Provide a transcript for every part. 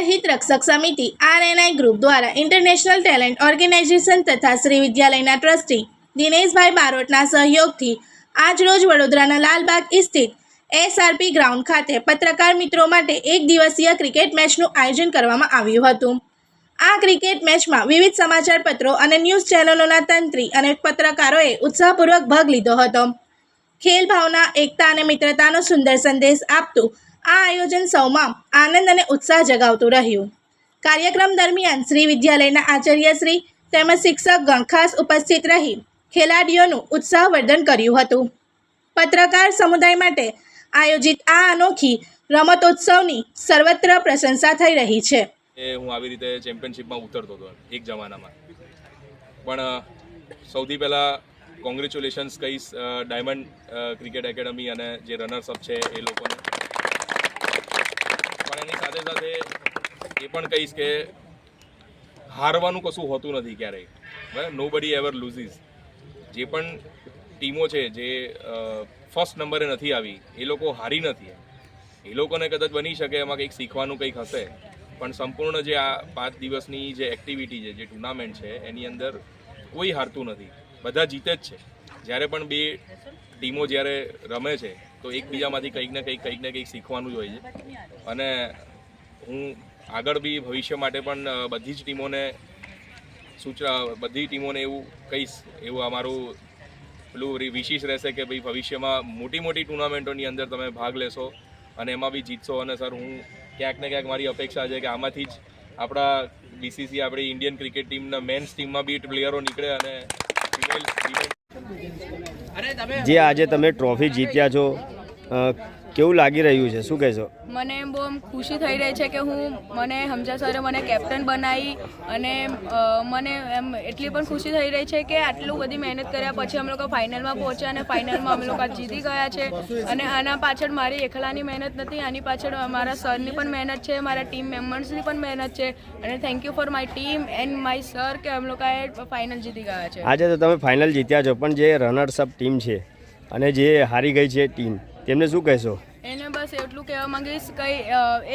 हित रक्षक समिति RNI ग्रुप द्वारा इंटरनेशनल टेलेंट ऑर्गेनाइजेशन तथा श्री विद्यालयना ट्रस्टी दिनेशभाई बारोटना सहयोगथी आज रोज वडोदराना लालबाग स्थित SRP ग्राउंड खाते पत्रकार मित्रों माटे एक दिवसीय क्रिकेट मैचનું आयोजन કરવામાં આવ્યું હતું। આ ક્રિકેટ મેચમાં વિવિધ સમાચાર પત્રો અને ન્યૂઝ ચેનલોના તંત્રી અને પત્રકારોએ ઉત્સાહપૂર્વક ભાગ લીધો હતો। ખેલ ભાવના, એકતા અને મિત્રતાનો સુંદર સંદેશ આપતું આ આયોજન સૌમાં આનંદ અને ઉત્સાહ જગાવતું રહ્યું। કાર્યક્રમ દરમિયાન શ્રી વિદ્યાલયના આચાર્યશ્રી તેમજ શિક્ષકગણ ખાસ ઉપસ્થિત રહી ખેલાડીઓનું ઉત્સાહવર્ધન કર્યું હતું। પત્રકાર સમુદાય માટે આયોજિત આ અનોખી રમતોત્સવની સર્વત્ર પ્રશંસા થઈ રહી છે। હું આવી રીતે ચેમ્પિયનશિપમાં ઉતરતો હતો એક જમાનામાં, પણ સૌથી પહેલાં કોંગ્રેચ્યુલેશન્સ કહીશ ડાયમંડ ક્રિકેટ એકેડમી અને જે રનર્સ અપ છે એ લોકોને, પણ એની સાથે સાથે એ પણ કહીશ કે હારવાનું કશું હોતું નથી ક્યારેય, બરાબર। નો બડી એવર લૂઝીસ। જે પણ ટીમો છે જે ફર્સ્ટ નંબરે નથી આવી એ લોકો હારી નથી, એ લોકોને કદાચ બની શકે એમાં કંઈક શીખવાનું કંઈક હશે, પણ સંપૂર્ણ જે આ 5 દિવસની જે એક્ટિવિટી છે, જે ટુર્નામેન્ટ છે એની અંદર કોઈ હારતું નથી, બધા જીતે જ છે। જ્યારે પણ બે ટીમો જ્યારે રમે છે તો એકબીજામાંથી કંઈક ને કંઈક શીખવાનું જ હોય છે। અને હું આગળ બી ભવિષ્ય માટે પણ બધી જ ટીમોને બધી ટીમોને એવું કહીશ, એવું અમારું પેલું વિશેષ રહેશે કે ભાઈ ભવિષ્યમાં મોટી મોટી ટુર્નામેન્ટોની અંદર તમે ભાગ લેશો અને એમાં બી જીતશો। અને સર હું ક્યાંક ને ક્યાંક મારી અપેક્ષા છે કે આમાંથી જ આપણા BCCI આપણી ઇન્ડિયન ક્રિકેટ ટીમના મેન્સ ટીમમાં બી પ્લેયરો નીકળે અને જે આજે તમે ટ્રોફી જીત્યા છો, કેવું લાગી રહ્યું છે, શું કહેશો? મને બહુ ખુશી થઈ રહી છે કે મને હમજા સરે મને કેપ્ટન બનાવી અને મને એમ એટલી પણ ખુશી થઈ રહી છે કે આટલું બધી મહેનત કર્યા પછી અમે લોકો ફાઇનલમાં પહોંચ્યા અને ફાઇનલમાં અમે લોકો જીતી ગયા છે। અને આના પાછળ મારી એકલાની મહેનત નથી, આની પાછળ મારા સરની પણ મહેનત છે, મારા ટીમ મેમ્બર્સની પણ મહેનત છે। અને thank you for my team and my sir કે અમે લોકોએ ફાઇનલ જીતી ગયા છે। આજે તો તમે ફાઇનલ જીત્યા છો, પણ જે રનર્સ અપ ટીમ છે અને જે હારી ગઈ છે ટીમ, તેમને શું કહેશો? એને બસ એટલું કહેવા માંગીશ કંઈ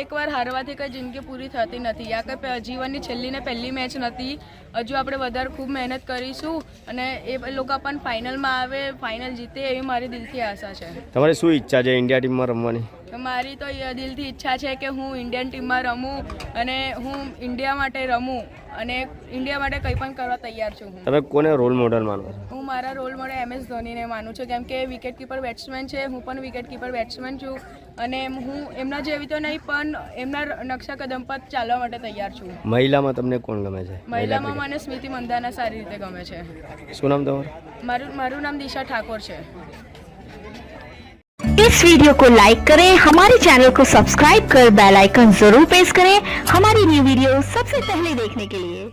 એકવાર હારવાથી કંઈ જિંદગી પૂરી થતી નથી, આ કંઈ જીવનની છેલ્લી ને પહેલી મેચ નથી। હજુ આપણે વધારે ખૂબ મહેનત કરીશું અને એ લોકો પણ ફાઇનલમાં આવે, ફાઇનલ જીતે એવી મારી દિલથી આશા છે। તમારી શું ઈચ્છા છે ઇન્ડિયા ટીમમાં રમવાની? મારી તો દિલથી ઈચ્છા છે કે હું ઇન્ડિયન ટીમમાં રમું અને હું ઇન્ડિયા માટે રમું અને ઇન્ડિયા માટે કંઈ પણ કરવા તૈયાર છું। તમે કોને રોલ મોડલ માનો છો? હું મારા રોલ મોડલ MS ધોનીને માનું છું, કેમ કે વિકેટ કીપર બેટ્સમેન છે, હું પણ વિકેટ કીપર બેટ્સમેન છું અને હું એમના જેવી તો નહીં પણ એમના નકશા કદમ પર ચાલવા માટે તૈયાર છું। મહિલામાં તમને કોણ ગમે છે? મહિલામાં મને સ્મૃતિ મંદાના સારી રીતે ગમે છે। શું નામ તમારું? મારું નામ દિશા ઠાકોર છે। इस वीडियो को लाइक करें, हमारे चैनल को सब्सक्राइब कर बेल आइकन जरूर प्रेस करें हमारी न्यू वीडियो सबसे पहले देखने के लिए।